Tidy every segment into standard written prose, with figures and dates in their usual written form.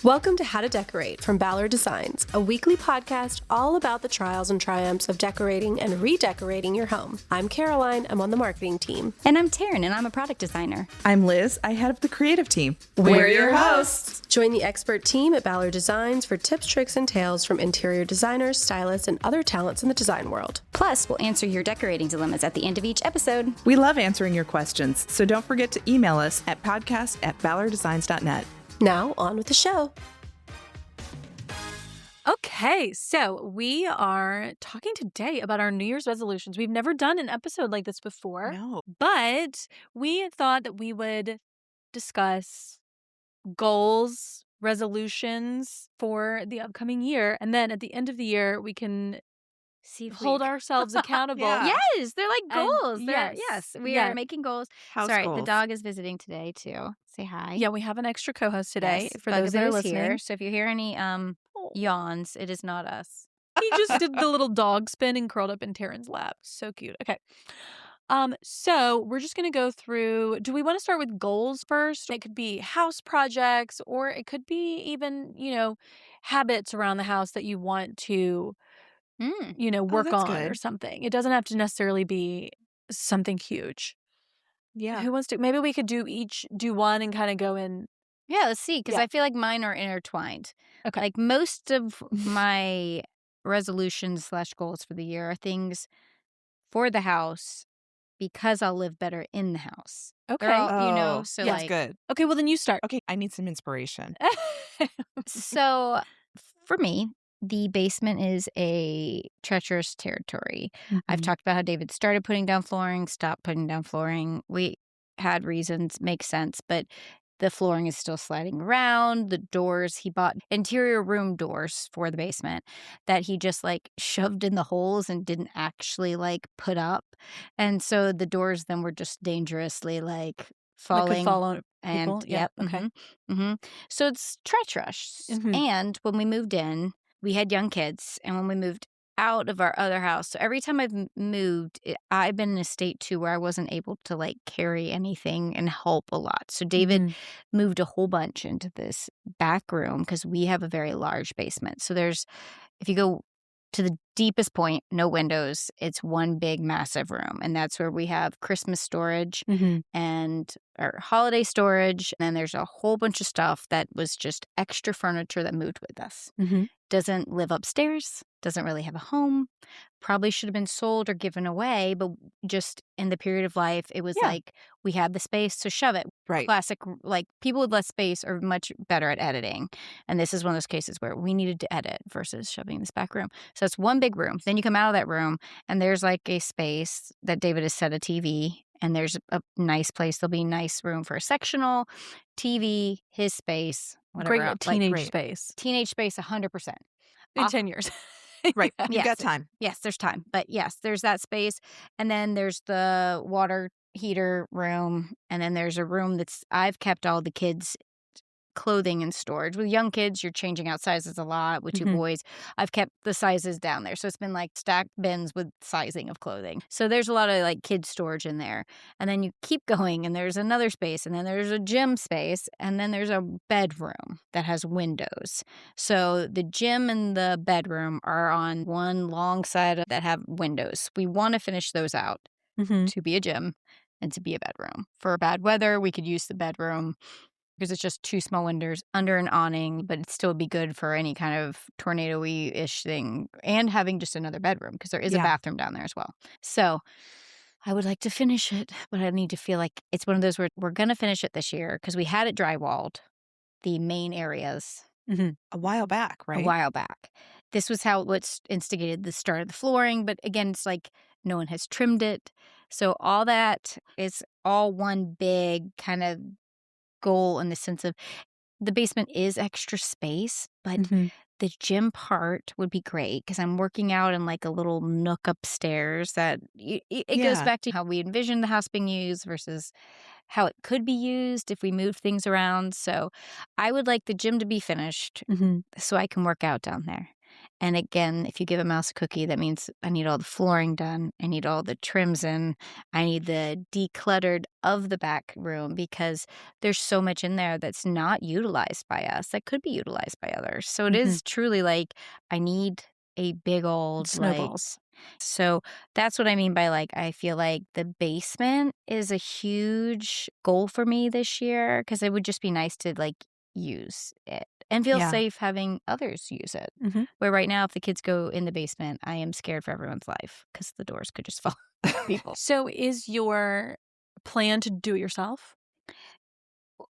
Welcome to How to Decorate from Ballard Designs, a weekly podcast all about the trials and triumphs of decorating and redecorating your home. I'm Caroline, I'm on the marketing team. And I'm Taryn, and I'm a product designer. I'm Liz, I head up the creative team. We're your hosts! Join the expert team at Ballard Designs for tips, tricks, and tales from interior designers, stylists, and other talents in the design world. Plus, we'll answer your decorating dilemmas at the end of each episode. We love answering your questions, so don't forget to email us at podcast@ballarddesigns.net. Now, on with the show. Okay, so we are talking today about our New Year's resolutions. We've never done an episode like this before, but we thought that we would discuss goals, resolutions for the upcoming year, and then at the end of the year, we can hold ourselves accountable. Yeah. Yes, they're like goals. We are making goals. House Sorry, goals. the dog is visiting today too. Say hi. Yeah, we have an extra co-host today Yes, for those that are Bugaboo's listening. here. So if you hear any yawns, it is not us. He just did the little dog spin and curled up in Taryn's lap. So cute. Okay. So we're just going to go through, do we want to start with goals first? It could be house projects, or it could be even, habits around the house that you want to, work that's on good. or something. It doesn't have to necessarily be something huge. Yeah. Who wants to, maybe we could do one and kind of go in. Yeah, let's see, because Yeah. I feel like mine are intertwined. Okay. Like most of my resolutions / goals for the year are things for the house because I'll live better in the house. Okay. They're all, so that's like, good. Okay, well then you start. Okay, I need some inspiration. so for me, the basement is a treacherous territory. I've talked about how David started putting down flooring, stopped putting down flooring. We had reasons, makes sense, but the flooring is still sliding around. The doors, he bought interior room doors for the basement that he just shoved in the holes and didn't actually put up. And so the doors then were just dangerously falling. Fall on And people? Yeah, okay. So it's treacherous. Mhm. And when we moved in, we had young kids. And when we moved out of our other house, so every time I've moved, I've been in a state too where I wasn't able to carry anything and help a lot. So David moved a whole bunch into this back room because we have a very large basement. So if you go to the deepest point, no windows, it's one big massive room. And that's where we have Christmas storage and our holiday storage. And then there's a whole bunch of stuff that was just extra furniture that moved with us. Doesn't live upstairs, doesn't really have a home, probably should have been sold or given away, but just in the period of life, it was we had the space to shove it. Right. Classic, people with less space are much better at editing. And this is one of those cases where we needed to edit versus shoving this back room. So it's one big room. Then you come out of that room and there's a space that David has set a TV, and there's a nice place. There'll be nice room for a sectional, TV, his space, whatever. Great else. teenage space. Teenage space, 100%. In 10 years. Right. Yeah. You Yes. got time. Yes, there's time. But yes, there's that space. And then there's the water heater room. And then there's a room I've kept all the kids' clothing in storage. With young kids, you're changing out sizes a lot. With two boys, I've kept the sizes down there. So it's been stacked bins with sizing of clothing. So there's a lot of kids storage in there. And then you keep going and there's another space, and then there's a gym space, and then there's a bedroom that has windows. So the gym and the bedroom are on one long side that have windows. We want to finish those out to be a gym and to be a bedroom. For bad weather, we could use the bedroom because it's just two small windows under an awning, but it'd still be good for any kind of tornado-y-ish thing, and having just another bedroom because there is a bathroom down there as well. So I would like to finish it, but I need to feel like it's one of those where we're going to finish it this year because we had it drywalled, the main areas, A while back, right? a while back. This was what's instigated the start of the flooring, but again, it's no one has trimmed it. So all that is all one big kind of goal in the sense of the basement is extra space, but the gym part would be great because I'm working out in a little nook upstairs that it goes back to how we envisioned the house being used versus how it could be used if we moved things around. So I would like the gym to be finished so I can work out down there. And again, if you give a mouse a cookie, that means I need all the flooring done. I need all the trims in. I need the decluttered of the back room because there's so much in there that's not utilized by us that could be utilized by others. So it is truly like I need a big old snowballs. So that's what I mean by like, I feel like the basement is a huge goal for me this year because it would just be nice to like use it and feel safe having others use it. Where right now, if the kids go in the basement, I am scared for everyone's life because the doors could just fall on people. So is your plan to do it yourself?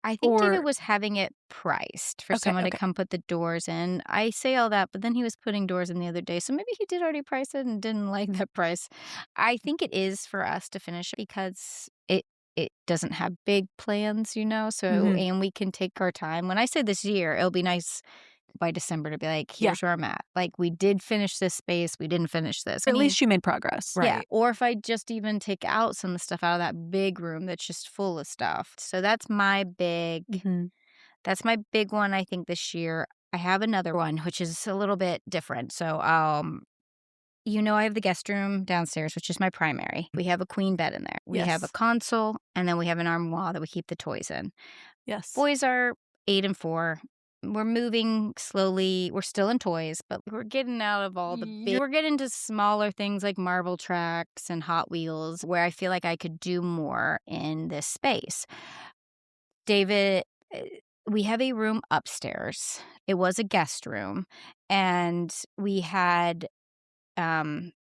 I think David was having it priced for someone to come put the doors in. I say all that, but then he was putting doors in the other day. So maybe he did already price it and didn't like that price. I think it is for us to finish because it doesn't have big plans, you know, so and we can take our time. When I say this year, it'll be nice by December to be like, here's where I'm at. Like, we did finish this space. We didn't finish this. At least you made progress. Yeah. Or if I just even take out some of the stuff out of that big room that's just full of stuff. So that's my big, that's my big one, I think, this year. I have another one, which is a little bit different. So, you know, I have the guest room downstairs, which is my primary. We have a queen bed in there. We have a console, and then we have an armoire that we keep the toys in. Yes. Boys are 8 and 4. We're moving slowly. We're still in toys, but we're getting out of all the big... We're getting to smaller things like marble tracks and Hot Wheels, where I feel like I could do more in this space. David, we have a room upstairs. It was a guest room, and we had...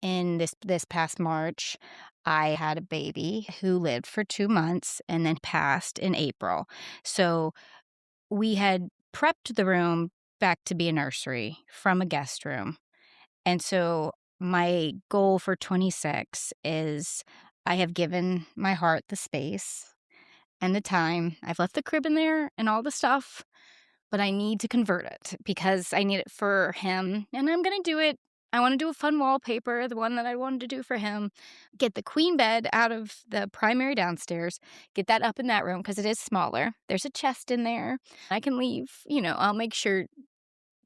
in this past March, I had a baby who lived for 2 months and then passed in April. So we had prepped the room back to be a nursery from a guest room. And so my goal for 26 is I have given my heart the space and the time. I've left the crib in there and all the stuff, but I need to convert it because I need it for him, and I'm going to do it. I want to do a fun wallpaper, the one that I wanted to do for him. Get the queen bed out of the primary downstairs. Get that up in that room because it is smaller. There's a chest in there. I can leave, you know, I'll make sure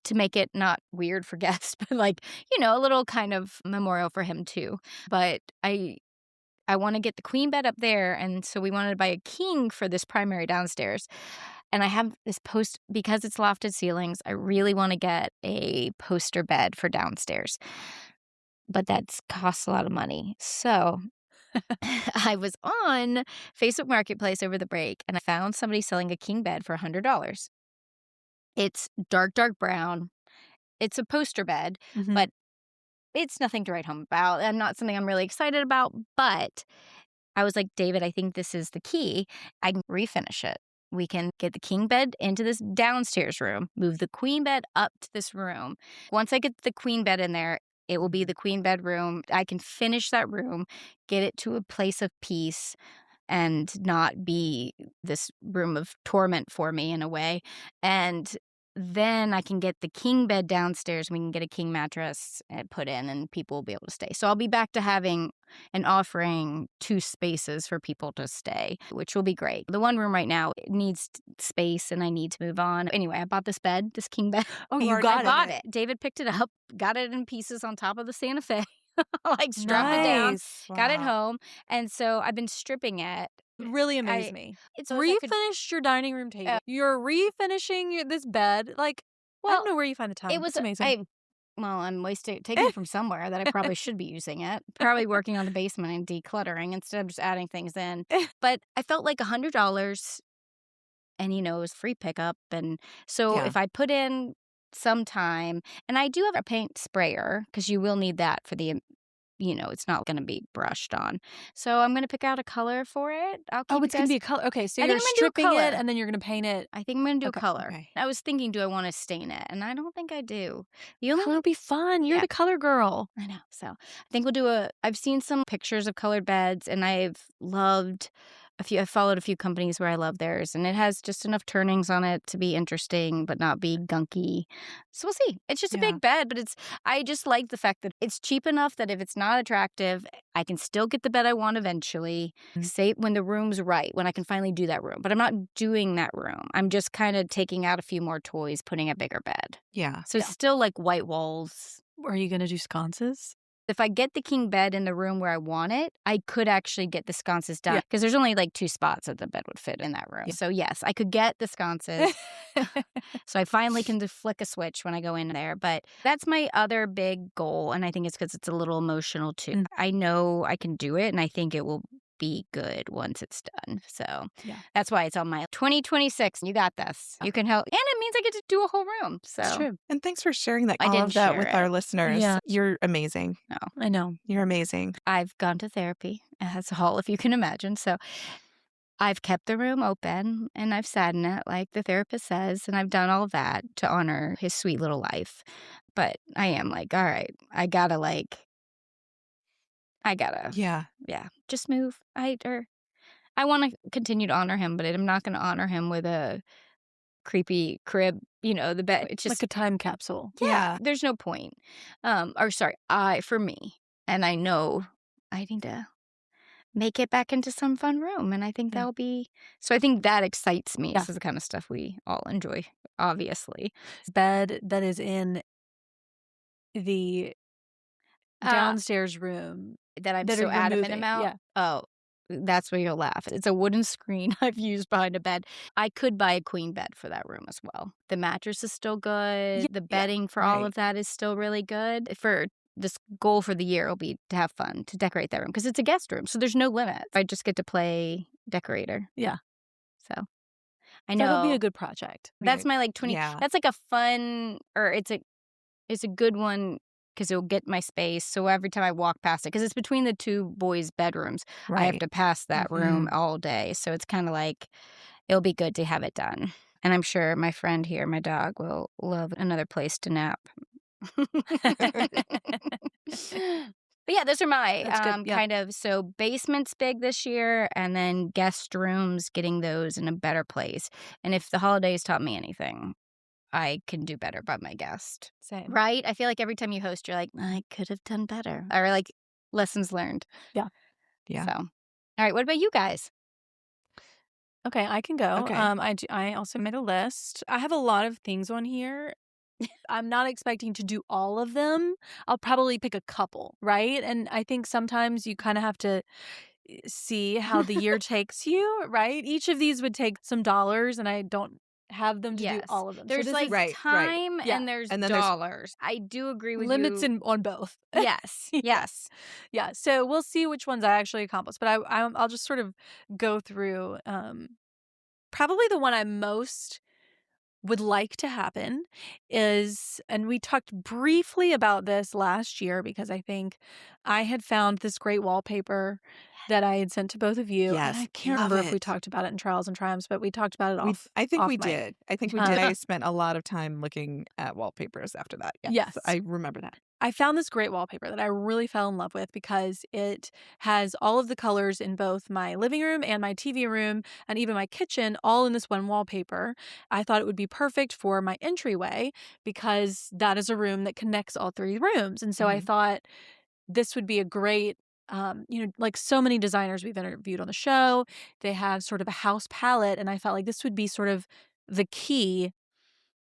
to make it not weird for guests, but like, you know, a little kind of memorial for him too. But I want to get the queen bed up there, and so we wanted to buy a king for this primary downstairs. And I have this because it's lofted ceilings, I really want to get a poster bed for downstairs. But that costs a lot of money. So I was on Facebook Marketplace over the break, and I found somebody selling a king bed for $100. It's dark brown. It's a poster bed, but it's nothing to write home about. And not something I'm really excited about, but I was like, David, I think this is the key. I can refinish it. We can get the king bed into this downstairs room, move the queen bed up to this room. Once I get the queen bed in there, it will be the queen bed room. I can finish that room, get it to a place of peace, and not be this room of torment for me in a way. And then I can get the king bed downstairs. We can get a king mattress put in, and people will be able to stay. So I'll be back to having and offering 2 spaces for people to stay, which will be great. The one room right now needs space, and I need to move on. Anyway, I bought this bed, this king bed. Oh, you got it. I bought it. David picked it up, got it in pieces on top of the Santa Fe. Like strapped it down, got it home. And so I've been stripping it. Really amazed me. It's refinished your dining room table. You're refinishing this bed. Like, I don't know where you find the time. It was amazing. I'm taking it from somewhere that I probably should be using it. Probably working on the basement and decluttering instead of just adding things in. But I felt like $100, and you know, it was free pickup. And so if I put in some time, and I do have a paint sprayer because you will need that for the, you know, it's not going to be brushed on. So I'm going to pick out a color for it. It's going to be a color. Okay, so you're stripping it and then you're going to paint it. I think I'm going to do a color. Okay. I was thinking, do I want to stain it? And I don't think I do. Color would be fun. You're the color girl. I know. So I think we'll do I've seen some pictures of colored beds, and I've loved I followed a few companies where I love theirs, and it has just enough turnings on it to be interesting, but not be gunky. So we'll see. It's just a big bed, but I just like the fact that it's cheap enough that if it's not attractive, I can still get the bed I want eventually. Say when the room's right, when I can finally do that room. But I'm not doing that room. I'm just kind of taking out a few more toys, putting a bigger bed. Yeah. So it's still like white walls. Are you going to do sconces? If I get the king bed in the room where I want it, I could actually get the sconces done because there's only like 2 spots that the bed would fit in that room. Yeah. So yes, I could get the sconces. So I finally can flick a switch when I go in there. But that's my other big goal, and I think it's because it's a little emotional too. I know I can do it, and I think it will be good once it's done. So that's why it's on my 2026. You got this. You can help. And it means I get to do a whole room. So It's true. And thanks for sharing that, I all didn't of that share with it. our listeners. Yeah. You're amazing. No. I know. You're amazing. I've gone to therapy, as all if you can imagine. So I've kept the room open, and I've sat in it like the therapist says, and I've done all of that to honor his sweet little life. But I am like, all right, I gotta just move. I want to continue to honor him, but I'm not going to honor him with a creepy crib, the bed. It's just like a time capsule. Yeah. There's no point. For me, and I know I need to make it back into some fun room, and I think that'll be, so I think that excites me. This is the kind of stuff we all enjoy, obviously. Bed that is in the downstairs room that I'm that so you're adamant moving. about. Yeah. Oh, that's where you'll laugh. It's a wooden screen I've used behind a bed. I could buy a queen bed for that room as well. The mattress is still good. The bedding for all of that is still really good. For this goal for the year will be to have fun, to decorate that room, because it's a guest room, so there's no limit. I just get to play decorator. Yeah. So I know that'll be a good project. That's my 20. That's like a fun, or it's a good one because it'll get my space. So every time I walk past it, because it's between the 2 boys' bedrooms, I have to pass that room all day. So it's kind of like it'll be good to have it done. And I'm sure my friend here, my dog, will love another place to nap. But yeah, those are my kind of, so basement's big this year, and then guest rooms, getting those in a better place. And if the holidays taught me anything, I can do better by my guest. Same. Right? I feel like every time you host, you're like, I could have done better. Or like lessons learned. Yeah. So, all right, what about you guys? Okay, I can go. Okay. I also made a list. I have a lot of things on here. I'm not expecting to do all of them. I'll probably pick a couple, right? And I think sometimes you kind of have to see how the year takes you, right? Each of these would take some dollars, and I don't have them to do all of them. There's so time and there's dollars. I do agree with limits you. on both. Yes. Yes. Yeah. So we'll see which ones I actually accomplish. But I'll just sort of go through probably the one I most would like to happen is, and we talked briefly about this last year because I think I had found this great wallpaper that I had sent to both of you. Yes, I can't remember if we talked about it in Trials and Triumphs, but we talked about it I think we mic. did. I think we did. I spent a lot of time looking at wallpapers after that. Yes. I remember that. I found this great wallpaper that I really fell in love with because it has all of the colors in both my living room and my TV room and even my kitchen all in this one wallpaper. I thought it would be perfect for my entryway because that is a room that connects all 3 rooms. And so I thought this would be a great, like so many designers we've interviewed on the show, they have sort of a house palette. And I felt like this would be sort of the key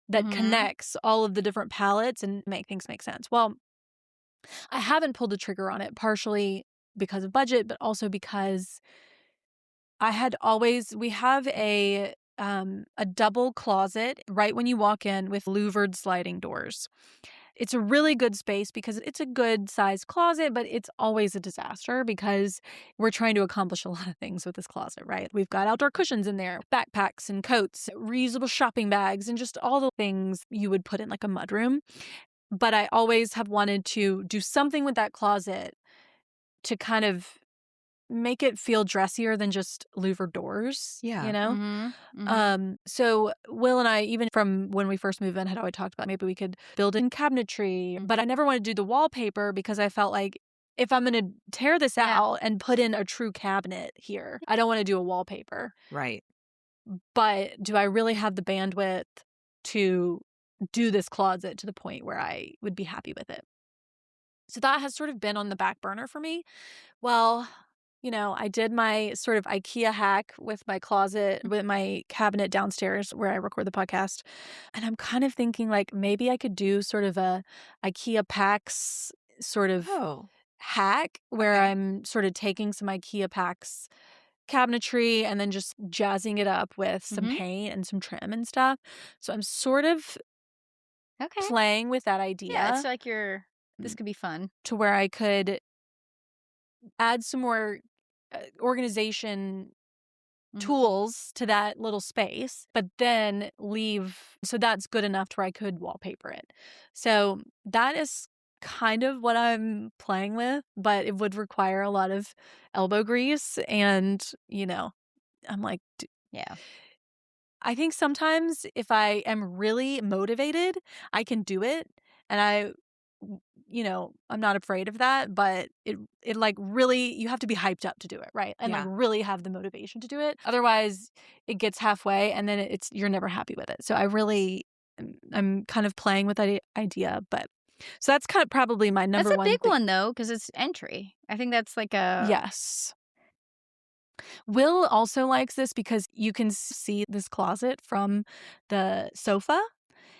that connects all of the different palettes and make things make sense. Well, I haven't pulled the trigger on it, partially because of budget, but also because we have a double closet right when you walk in with louvered sliding doors. It's a really good space because it's a good sized closet, but it's always a disaster because we're trying to accomplish a lot of things with this closet, right? We've got outdoor cushions in there, backpacks and coats, reusable shopping bags, and just all the things you would put in like a mudroom. But I always have wanted to do something with that closet to kind of make it feel dressier than just louvered doors, So Will and I, even from when we first moved in, had always talked about maybe we could build in cabinetry, but I never wanted to do the wallpaper because I felt like if I'm going to tear this out and put in a true cabinet here, I don't want to do a wallpaper. Right. But do I really have the bandwidth to do this closet to the point where I would be happy with it? So that has sort of been on the back burner for me. Well, I did my sort of IKEA hack with my closet, with my cabinet downstairs where I record the podcast. And I'm kind of thinking like maybe I could do sort of a IKEA packs sort of hack where I'm sort of taking some IKEA packs cabinetry and then just jazzing it up with some paint and some trim and stuff. So I'm sort of playing with that idea. Yeah, it's like this could be fun. To where I could add some more organization tools to that little space, but then leave. So that's good enough to where I could wallpaper it. So that is kind of what I'm playing with, but it would require a lot of elbow grease. And, I'm like, yeah. I think sometimes if I am really motivated, I can do it. And I'm not afraid of that, but it like really, you have to be hyped up to do it, right? And like really have the motivation to do it. Otherwise, it gets halfway and then you're never happy with it. So I'm kind of playing with that idea, but so that's kind of probably my number one. That's a big one though, because it's entry. I think that's like a yes. Will also likes this because you can see this closet from the sofa.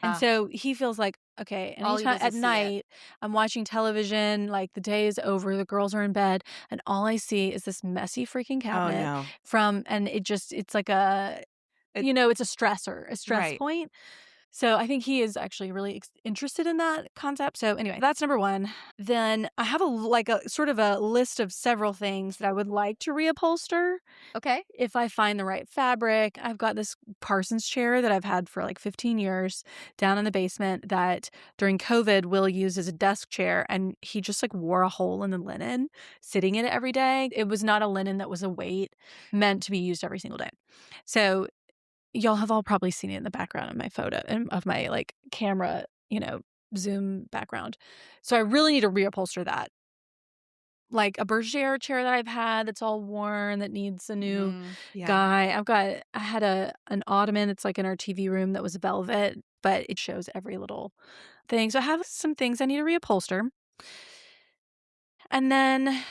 And so he feels like, okay, anytime at night, I'm watching television, like the day is over, the girls are in bed, and all I see is this messy freaking cabinet and it's like it's a stressor, a stress point. So I think he is actually really interested in that concept. So anyway, that's number one. Then I have a sort of a list of several things that I would like to reupholster. Okay. If I find the right fabric. I've got this Parsons chair that I've had for like 15 years down in the basement that during COVID Will used as a desk chair, and he just like wore a hole in the linen sitting in it every day. It was not a linen that was a weight meant to be used every single day. So y'all have all probably seen it in the background of my photo and of my like camera, Zoom background. So I really need to reupholster that. Like a Bergère chair that I've had that's all worn that needs a new guy. I had an ottoman that's like in our TV room that was velvet, but it shows every little thing. So I have some things I need to reupholster. And then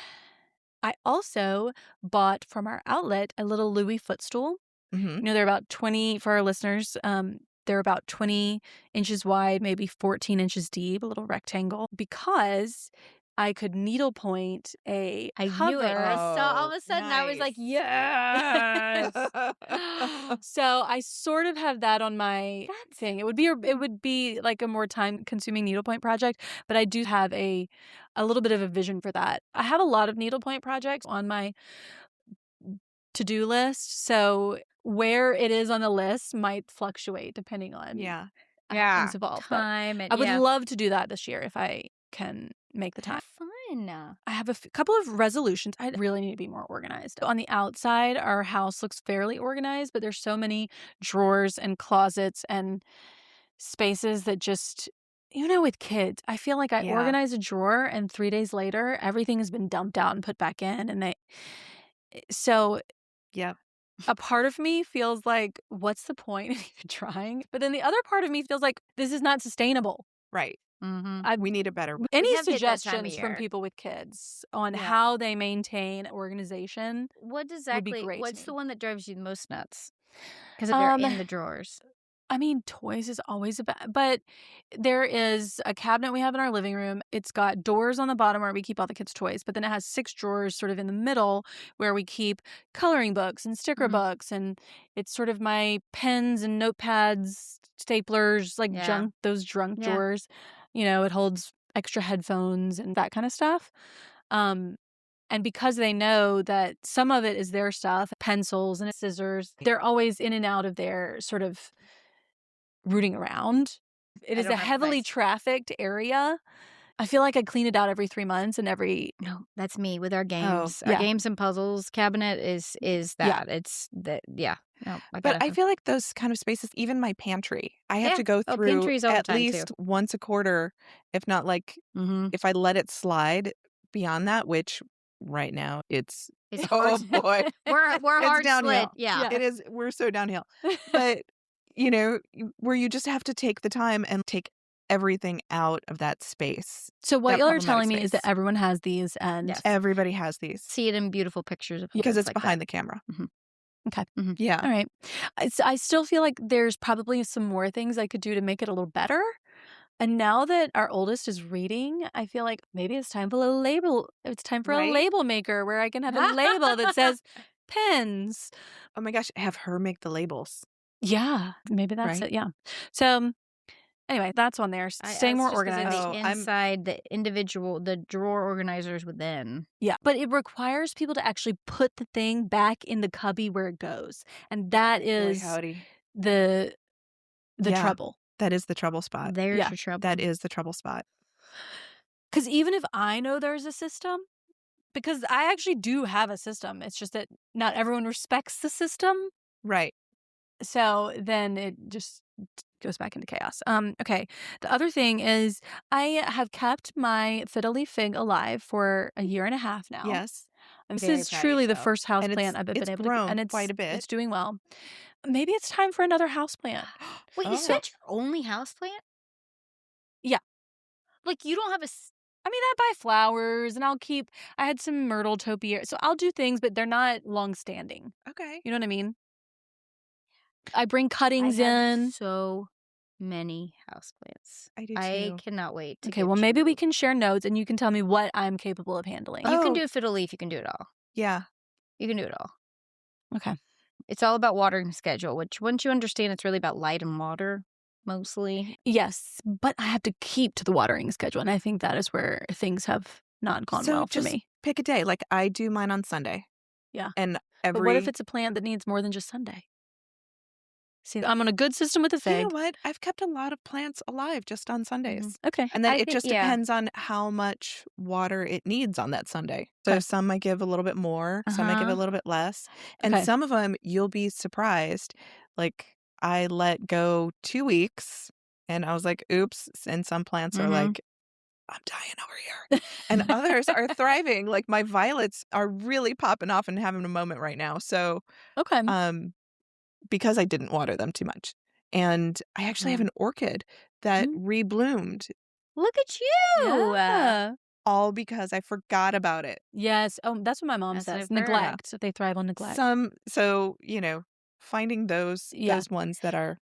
I also bought from our outlet a little Louis footstool. They're about 20 for our listeners. They're about 20 inches wide, maybe 14 inches deep, a little rectangle, because I could needlepoint a cover. I knew it. I saw all of a sudden. I was like, yes. So I sort of have that on my thing. It would be like a more time-consuming needlepoint project, but I do have a little bit of a vision for that. I have a lot of needlepoint projects on my to-do list, so where it is on the list might fluctuate depending on things involved. Time. I would love to do that this year if I can make the time. Have fun. I have a couple of resolutions. I really need to be more organized. On the outside, our house looks fairly organized, but there's so many drawers and closets and spaces that just, with kids, I feel like I organize a drawer and 3 days later, everything has been dumped out and put back in. And a part of me feels like, what's the point of even trying? But then the other part of me feels like this is not sustainable. Right. We need a better way. Any suggestions from people with kids on how they maintain organization? What would be great. What's the one that drives you the most nuts? Because they're in the drawers. I mean, toys is always but there is a cabinet we have in our living room. It's got doors on the bottom where we keep all the kids' toys, but then it has 6 drawers sort of in the middle where we keep coloring books and sticker books, and it's sort of my pens and notepads, staplers, like those junk drawers. It holds extra headphones and that kind of stuff. And because they know that some of it is their stuff, pencils and scissors, they're always in and out of there sort of rooting around. It is a heavily trafficked area. I feel like I clean it out every 3 months and No, that's me with our games. Our games and puzzles cabinet is that. It's that. Yeah. No, but I feel like those kind of spaces, even my pantry, I have to go through at least once a quarter, if not like if I let it slide, beyond that, which right now it's hard. oh boy, we're it's hard downhill. slid. Yeah. It is. We're so downhill. But you know, where you just have to take the time and take everything out of that space. So what that y'all are problematic telling me is that space. everyone has these, and Yes. Everybody has these See it in beautiful pictures of because photos it's like behind that. the camera. okay, Yeah. all right. I still feel like there's probably some more things I could do to make it a little better. And now that our oldest is reading, I feel like maybe it's time for a label. It's time for a Right? label maker where I can have a label that says pens. Oh my gosh, have her make the labels. Yeah, maybe that's Right? it. Yeah. So anyway, that's on there. Staying more organized. Oh, The I'm- inside, the individual, the drawer organizers within. Yeah, but it requires people to actually put the thing back in the cubby where it goes, and that Boy, is howdy. the Yeah. trouble. That is the trouble spot. There's yeah, your trouble. That is the trouble spot. Because even if I know there's a system, because I actually do have a system, it's just that not everyone respects the system. Right. So then it just goes back into chaos. Okay. The other thing is I have kept my Fiddle Leaf Fig alive for a year and a half now. Yes. And this Very is proud of truly the yourself. first house And plant I've been it's able grown to, and it's quite a bit. It's doing well. Maybe it's time for another house plant. Wait, is Oh. that your only houseplant? Yeah. Like you don't have a. I mean, I buy flowers and I had some myrtle topiary. So I'll do things, but they're not long standing. Okay. You know what I mean? I bring I cuttings have in. so many houseplants. I do I too. cannot wait to Okay, get well, maybe we you- can share notes and you can tell me what I'm capable of handling. You can Oh. do a fiddle leaf. You can do it all. Yeah. You can do it all. Okay. It's all about watering schedule, which once you understand, it's really about light and water mostly. Yes, but I have to keep to the watering schedule. And I think that is where things have not gone So well for just me. pick a day. Like I do mine on Sunday. Yeah. And But what if it's a plant that needs more than just Sunday? See, I'm on a good system with the You fig. know what? I've kept a lot of plants alive just on Sundays. Okay. And then I it think- just yeah. depends on how much water it needs on that Sunday. So Okay. some I give a little bit more, some I give a Uh-huh. little bit less. And Okay. some of them you'll be surprised. Like I let go 2 weeks and I was like, oops. And some plants are Mhm. like, I'm dying over here. And others are thriving. Like my violets are really popping off and having a moment right now. So Okay. because I didn't water them too much. And I actually have an orchid that rebloomed Look at you. Yeah. all because I forgot about it. Yes. Oh, that's what my mom That's says. so fair. Neglect. They thrive on neglect. So, finding those ones that are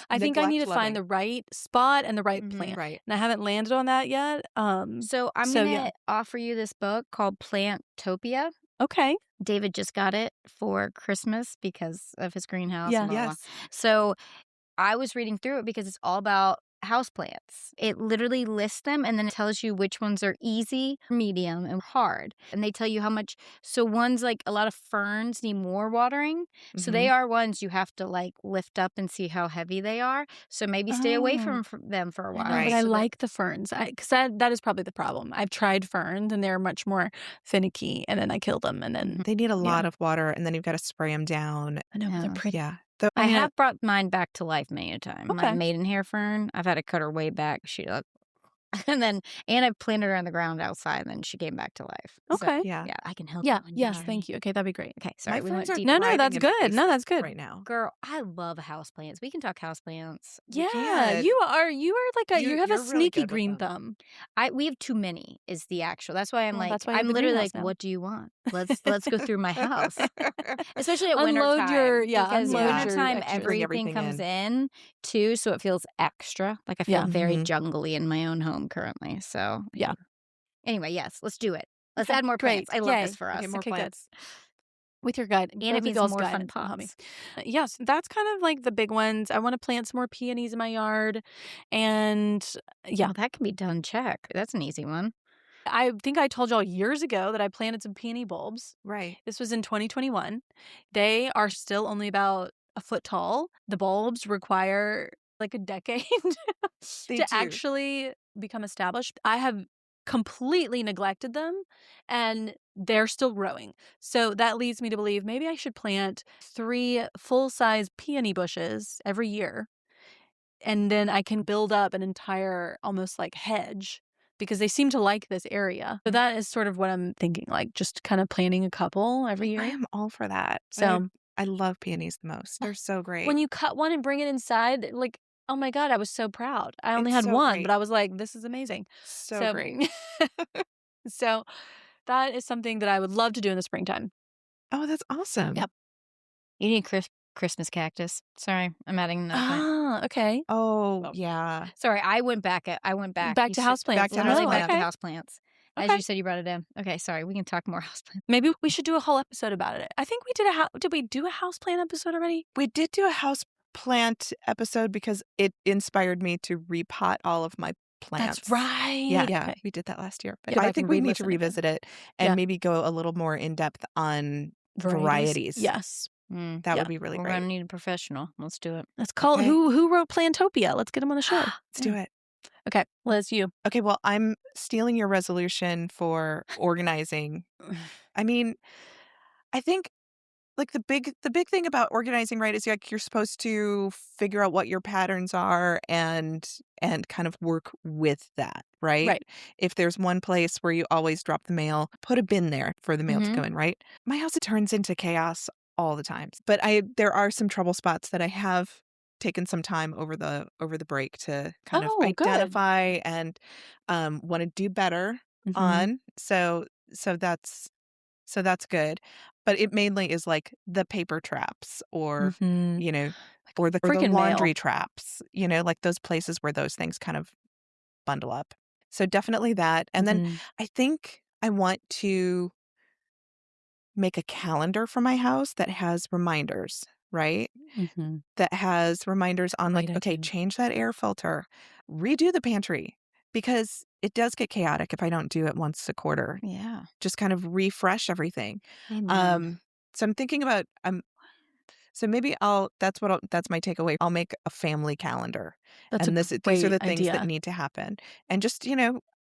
I think I need to neglect find the right spot and the right Mhm. plant. right. And I haven't landed on that yet. So I'm So, going to yeah. offer you this book called Plantopia. Okay. David just got it for Christmas because of his greenhouse. Yeah. And blah, blah, blah. Yes. So I was reading through it because it's all about houseplants. It literally lists them and then it tells you which ones are easy, medium, and hard. And they tell you how much. So ones like a lot of ferns need more watering. So they are ones you have to like lift up and see how heavy they are. So maybe stay away from them for a while. Right. But I so that- like the ferns because that is probably the problem. I've tried ferns and they're much more finicky, and then I kill them, and then They need a lot of water and then you've got to spray them down. I know but they're Yeah. pretty. Yeah. I have brought mine back to life many a time. My Okay. maidenhair fern, I've had to cut her way back. And I've planted her on the ground outside, and then she came back to life. So, Okay. Yeah. yeah, I can help. Yeah. you on your Yes. journey. Thank you. Okay, that'd be great. Okay, sorry, My we went friends are deep. No, thriving that's in the good. No, basement that's good. right now. Girl, I love houseplants. We can talk houseplants. We Yeah, can. you are like a you have a You're really sneaky good with green them. thumb. We have too many. Is the actual. That's why I'm Well, like, that's why you have I'm the literally greenhouse like, now. what do you want? Let's go through my house, especially at Unload wintertime. your- because unload your wintertime extras. Bring everything everything comes in too, so it feels extra. Like I feel Yeah. very Mhm. jungly in my own home currently. So Yeah. Anyway, yes, let's do it. Let's Okay, add more great. plants. I love Yay. this for us. Okay, more Okay, good. plants. With your guide, And both it of means y'all's more fun guidance will help me. pots. Yes, that's kind of like the big ones. I want to plant some more peonies in my yard, and yeah, Well, that can be done. Check. That's an easy one. I think I told y'all years ago that I planted some peony bulbs. Right. This was in 2021. They are still only about a foot tall. The bulbs require like a decade They to do. actually become established. I have completely neglected them and they're still growing. So that leads me to believe maybe I should plant 3 full-size peony bushes every year. And then I can build up an entire almost like hedge because they seem to like this area. So that is sort of what I'm thinking, like just kind of planting a couple every year. I am all for that. So I love peonies the most. They're so great. when you cut one and bring it inside, like, oh my God, I was so proud. I only It's had so one, great. but I was like, this is amazing. So great. So that is something that I would love to do in the springtime. Oh, that's awesome. Yep. You need Christmas cactus. Sorry, I'm adding another plant. Ah, okay. Oh, yeah. Sorry, I went back. Back You to said- houseplants. Back to Literally houseplants. went okay. to houseplants. As Okay. you said, you brought it in. Okay, sorry. We can talk more houseplants. Maybe we should do a whole episode about it. I think we did did we do a houseplant episode already? We did do a house plant episode because it inspired me to repot all of my plants. That's right. Yeah, Okay. we did that last year. Go But I back think and we need to re-listen again. revisit it and Yeah. maybe go a little more in depth on varieties. Yes. Mm. That Yeah. would be really We're great. going to need a professional. Let's do it. Let's call Okay. who wrote Plantopia? Let's get him on the show. Let's do it. Okay, Liz, you. Okay, well, I'm stealing your resolution for organizing. I mean, I think like the big thing about organizing, right, is like you're supposed to figure out what your patterns are and kind of work with that, right? Right. If there's one place where you always drop the mail, put a bin there for the mail to Mhm. go in, right? My house, it turns into chaos all the time. But there are some trouble spots that I have taken some time over the break to kind of Oh, good. identify and want to do better Mhm. on. So that's good. But it mainly is like the paper traps or, Mhm. you know, or the freaking laundry mail. traps, like those places where those things kind of bundle up. So definitely that. And then Mhm. I think I want to make a calendar for my house that has reminders, right? Mhm. That has reminders on like, Great okay, idea. change that air filter, redo the pantry, because it does get chaotic if I don't do it once a quarter. Yeah. Just kind of refresh everything. Amen. So I'm thinking about so maybe that's my takeaway. I'll make a family calendar. That's And a these are great the things that idea. need to happen. And just,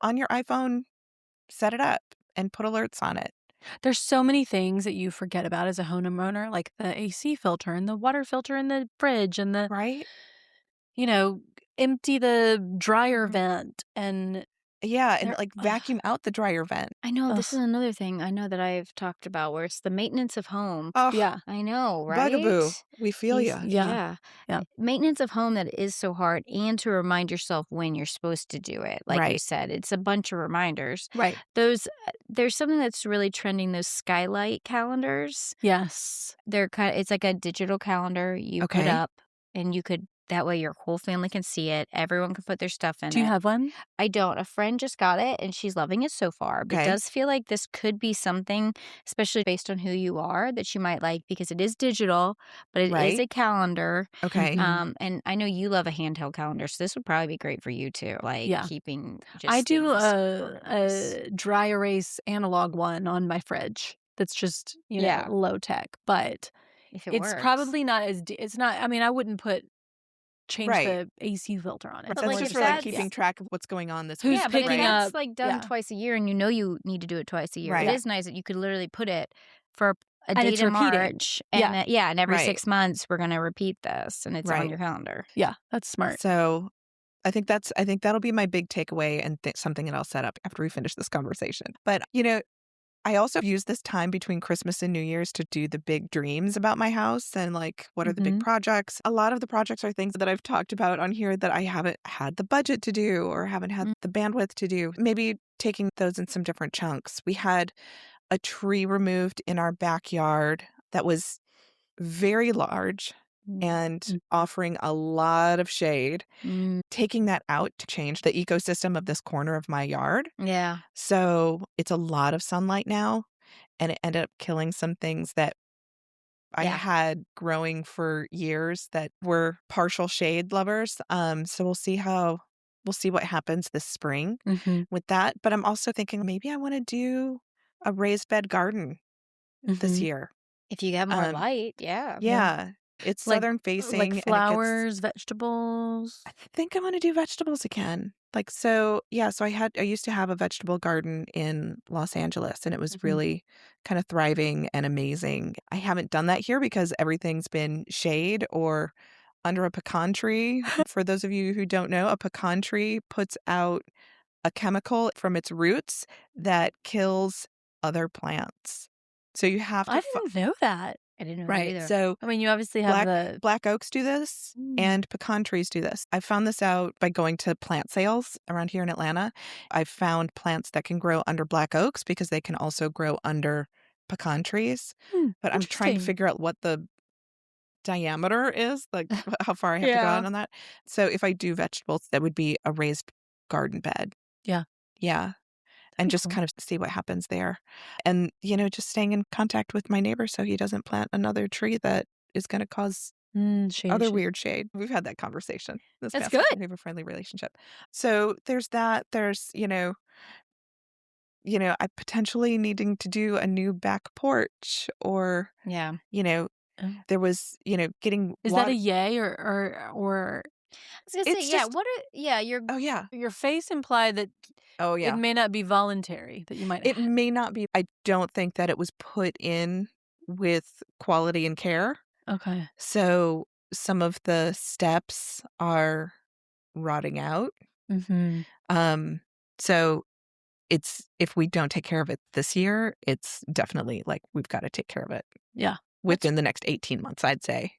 on your iPhone, set it up and put alerts on it. There's so many things that you forget about as a homeowner, like the AC filter and the water filter in the fridge and the, Right? empty the dryer vent and Yeah, and there- like vacuum out the dryer vent. I know this is Ugh. another thing I know that I've talked about where it's the maintenance of home. Oh, yeah. I know, right? bugaboo. We feel These- you. Yeah. Yeah. Maintenance of home that is so hard, and to remind yourself when you're supposed to do it. Like you Right. said, it's a bunch of reminders. Right. There's something that's really trending, those skylight calendars. Yes. They're it's like a digital calendar you put Okay. up, and you could that way your whole family can see it. Everyone can put their stuff in Do you it. have one? I don't. A friend just got it and she's loving it so far. But Okay. it does feel like this could be something, especially based on who you are, that you might like because it is digital, but it is Right. a calendar. Okay. Mhm. And I know you love a handheld calendar, so this would probably be great for you too. Like Yeah. keeping just I do things a dry erase analog one on my fridge. That's just, Yeah. low tech, but if it it's works. probably not it's not, I mean, I wouldn't change Right. the AC filter on it. That's like, just if for like that's- keeping track of what's going on this Who's week. yeah, but if picking that's up- like done yeah. twice a year and you know you need to do it twice a year, Right. it is nice that you could literally put it for a And date it's in repeating. March. And Yeah. and every Right. 6 months we're going to repeat this and it's on Right. your calendar. Yeah, that's smart. So I think that'll be my big takeaway and something that I'll set up after we finish this conversation. But, I also use this time between Christmas and New Year's to do the big dreams about my house and like what are the big Mhm. projects. A lot of the projects are things that I've talked about on here that I haven't had the budget to do or haven't had the bandwidth to do. Maybe taking those in some different chunks. We had a tree removed in our backyard that was very large and Mhm. offering a lot of shade. Mm, Taking that out to change the ecosystem of this corner of my yard. yeah. So it's a lot of sunlight now, and it ended up killing some things that I Yeah. had growing for years that were partial shade lovers. So we'll see what happens this spring Mhm. with that. But I'm also thinking maybe I want to do a raised bed garden this Mhm. year. If you have more Um, light, yeah. Yeah. It's Like- southern facing. and it Like gets- flowers, vegetables. I think I want to do vegetables again. Like, so I used to have a vegetable garden in Los Angeles and it was Mhm. really kind of thriving and amazing. I haven't done that here because everything's been shade or under a pecan tree. For those of you who don't know, a pecan tree puts out a chemical from its roots that kills other plants. So you have to I didn't know that. I didn't know that right. either. So I mean, you obviously have black oaks do this and pecan trees do this. I found this out by going to plant sales around here in Atlanta. I found plants that can grow under black oaks because they can also grow under pecan trees. But I'm trying to interesting. figure out what the diameter is, like how far I have to go Yeah. out on that. So if I do vegetables, that would be a raised garden bed. Yeah. Yeah. And just cool. kind of see what happens there. And, just staying in contact with my neighbor so he doesn't plant another tree that is going to cause Shady shade. weird shade. We've had that conversation. This That's past week. good. We have a friendly relationship. So there's that. There's, I potentially needing to do a new back porch or, Yeah. Oh. there was, getting Is that a yay or I was gonna It's say, yeah. just- Your Oh, yeah. your face implied that Oh, it yeah. may not be voluntary, that you might It may not be. I don't think that it was put in with quality and care. Okay. So some of the steps are rotting out. So if we don't take care of it this year, it's definitely like we've got to take care of it. Yeah. Within the next 18 months, I'd say.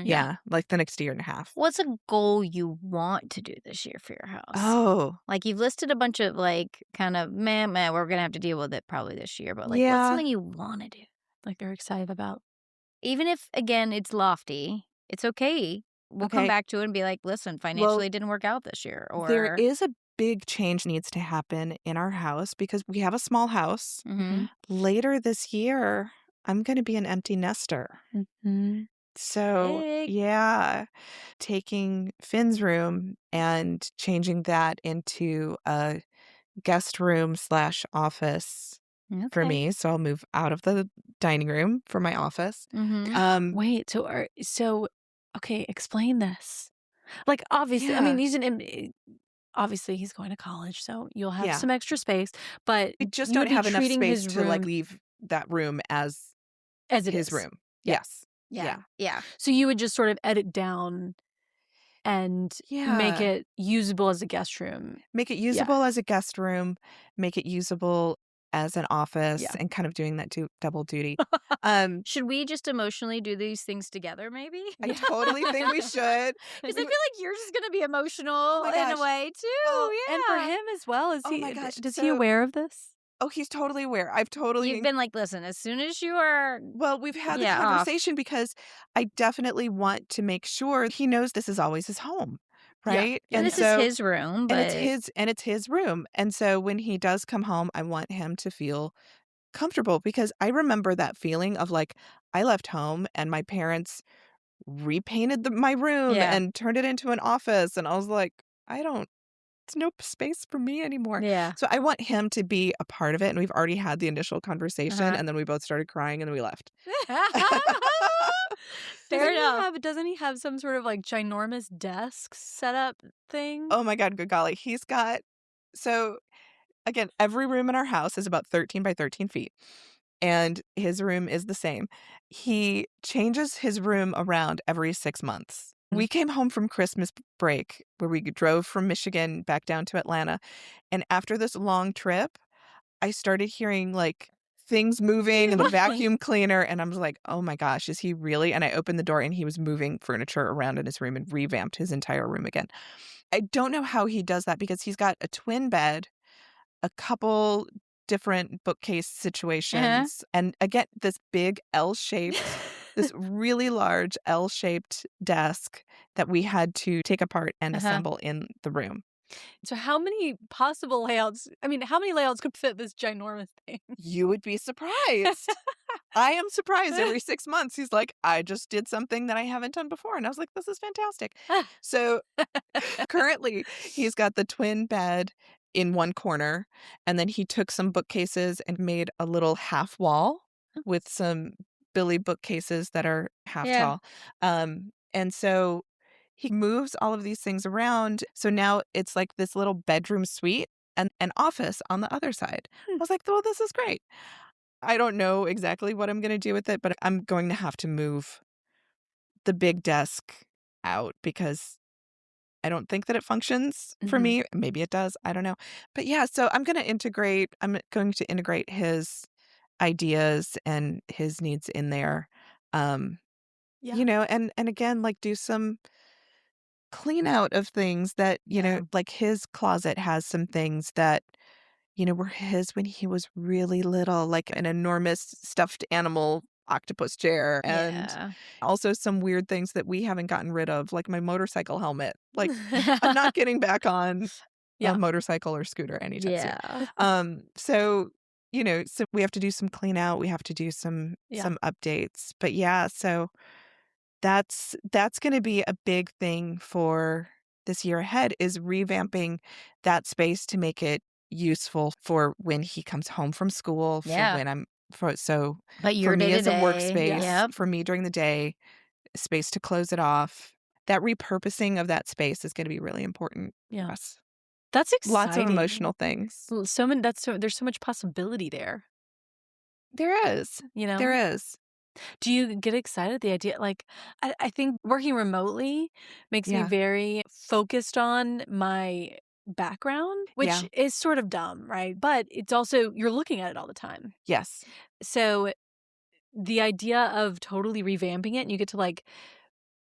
Yeah, like the next year and a half. What's a goal you want to do this year for your house? Oh, Like you've listed a bunch of like kind of meh, we're gonna have to deal with it probably this year, but like Yeah. what's something you want to do? Like they're excited about. Even if again it's lofty, it's okay. We'll come Okay. back to it and be like, listen, financially it didn't work out this year. Or there is a big change needs to happen in our house because we have a small house. Later this year, I'm going to be an empty nester. So, Big. yeah, taking Finn's room and changing that into a guest room / office for Okay. me. So I'll move out of the dining room for my office. Wait, okay, explain this. Like obviously, I mean, obviously he's going to college, so you'll have Yeah. some extra space, but We just you would don't be have enough treating space his to like room leave that room as as it his is. room. Yeah. Yes. Yeah. So you would just sort of edit down and make Yeah. it usable as a guest room. Make it usable as a guest room, make it usable as an office, Yeah. and kind of doing that double duty. Should we just emotionally do these things together, maybe? I totally think we should. Because I feel like you're just gonna be emotional my in a gosh. way too. Well, yeah. And for him as well, is Oh he my gosh, is he so- aware of this? Oh, he's totally aware. I've totally You've been like, listen, as soon as you are Well, we've had the Yeah, off. conversation because I definitely want to make sure he knows this is always his home, Yeah. right? Yeah. this is his room, but and it's his room. And so when he does come home, I want him to feel comfortable because I remember that feeling of like I left home and my parents repainted my room Yeah. and turned it into an office, and I was like, it's no space for me anymore. yeah. So I want him to be a part of it, and we've already had the initial conversation, Uh-huh. and then we both started crying, and then we left. Fair enough. Doesn't he have some sort of like ginormous desk setup thing? Oh my God, good golly. He's got, so again, every room in our house is about 13 by 13 feet, and his room is the same. He changes his room around every 6 months. We came home from Christmas break where we drove from Michigan back down to Atlanta. And after this long trip, I started hearing like things moving and the vacuum cleaner. And I was like, oh my gosh, is he really? And I opened the door and he was moving furniture around in his room and revamped his entire room again. I don't know how he does that because he's got a twin bed, a couple different bookcase situations, and again, this big L-shaped this really large L-shaped desk that we had to take apart and assemble in the room. So how many possible layouts? I mean, how many layouts could fit this ginormous thing? You would be surprised. I am surprised every 6 months. He's like, I just did something that I haven't done before. And I was like, this is fantastic. So currently he's got the twin bed in one corner. And then he took some bookcases and made a little half wall with some Billy bookcases that are half tall. And so he moves all of these things around. So now it's like this little bedroom suite and an office on the other side. I was like, well, this is great. I don't know exactly what I'm going to do with it, but I'm going to have to move the big desk out because I don't think that it functions for me. Maybe it does. I don't know. But yeah, so I'm going to integrate his ideas and his needs in there. You know, and again, like do some clean out of things that, you know, like his closet has some things that, you know, were his when he was really little, like an enormous stuffed animal octopus chair, and also some weird things that we haven't gotten rid of, like my motorcycle helmet. Like I'm not getting back on a motorcycle or scooter anytime soon. So, you know, so we have to do some clean out. We have to do some updates. But yeah, so that's going to be a big thing for this year ahead, is revamping that space to make it useful for when he comes home from school, for when but for me as a workspace, for me during the day, space to close it off. That repurposing of that space is going to be really important for us. That's exciting. Lots of emotional things. There's so much possibility there. There is. You know? There is. Do you get excited at the idea? Like, I think working remotely makes me very focused on my background, which is sort of dumb, right? But it's also, you're looking at it all the time. Yes. So the idea of totally revamping it, and you get to like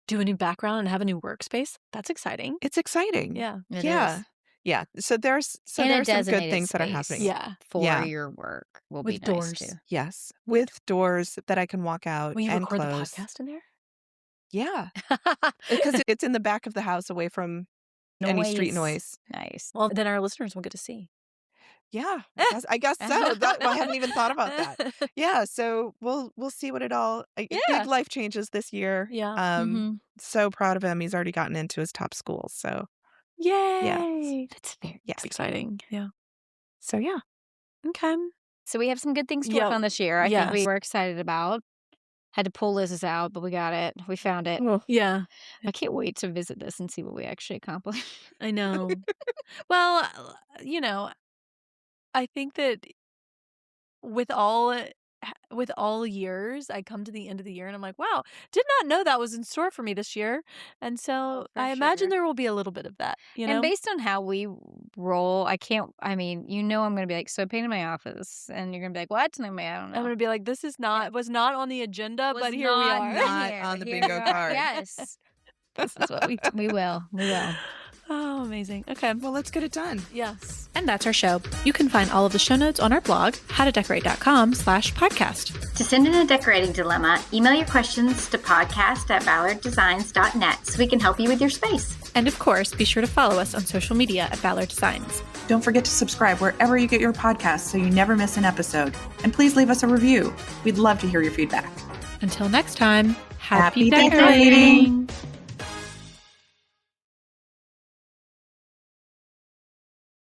do a new background and have a new workspace, that's exciting. It's exciting. Yeah. It is. Yeah. So there's some good things that are happening. Yeah. For your work will with be doors. Nice too. Yes. With doors that I can walk out Will you and record close. the podcast in there? Yeah. Because it's in the back of the house, away from any street noise. Nice. Well, then our listeners will get to see. Yeah. I guess so. I hadn't even thought about that. Yeah. So we'll see what it all. Big life changes this year. Yeah. So proud of him. He's already gotten into his top school. So. Yay! Yeah. That's very exciting. Yeah. So yeah. Okay. So we have some good things to work on this year. I think we were excited about. Had to pull Liz's out, but we got it. We found it. Yeah. I can't wait to visit this and see what we actually accomplished. I know. Well, you know, I think that with all years, I come to the end of the year and I'm like, wow, did not know that was in store for me this year. And so I imagine there will be a little bit of that, you know? And based on how we roll, I'm going to be like, so I painted my office. And you're going to be like, what? And I'm like, I don't know. I'm going to be like, this was not on the agenda, but here we are. Not on the bingo card. Yes. This is what we will. Oh, amazing. Okay. Well, let's get it done. Yes. And that's our show. You can find all of the show notes on our blog, howtodecorate.com/podcast. To send in a decorating dilemma, email your questions to podcast@ballarddesigns.net so we can help you with your space. And of course, be sure to follow us on social media at Ballard Designs. Don't forget to subscribe wherever you get your podcasts so you never miss an episode. And please leave us a review. We'd love to hear your feedback. Until next time, happy decorating!